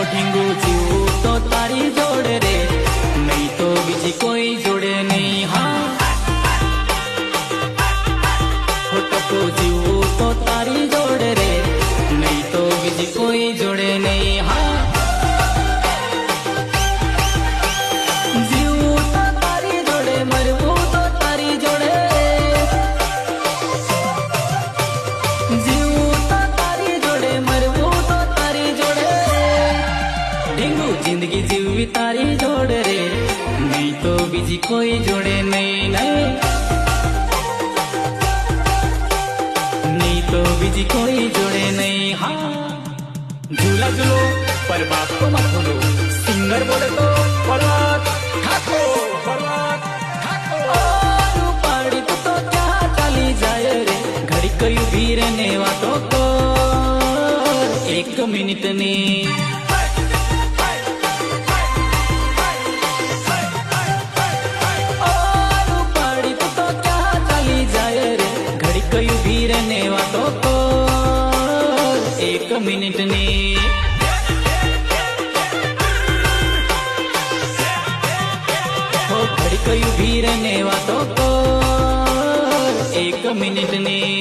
ઢીંગુ જીવું તો તારી જોડે રે, નહીં તો બીજી કોઈ જોડે નહીં. હા ટકો જીવું તો તારી જોડે રે, નહીં તો બીજી કોઈ જોડે નહીં. હા જીવું તો તારી જોડે, મરવું તો તારી જોડે. જીવું તો તારી જોડે, મરવું તો તારી જોડે. ઢીંગુ જિંદગી જીવવી તારી જોડે રે, નહીં તો બીજી કોઈ જોડે નહીં. નહીં તો બીજી કોઈ જોડે નહીં. હા ઝૂલા ઝૂલો પર બાપ તો મત ભૂલો, સિંગર બોલે તો પર્વત ઠાકોર, પર્વત ઠાકોર. પાડી તું તો ક્યાં ચાલી જાય રે, ઘડી કયું ભીર ને વાતો કર, 1 મિનિટ ની. પાડી તું તો ક્યાં ચાલી જાય રે, ઘડી કયું ભીર ને વાતો કર, 1 મિનિટ ની. ઘડી કયું ભીર ને વાતો કર, 1 મિનિટ ની.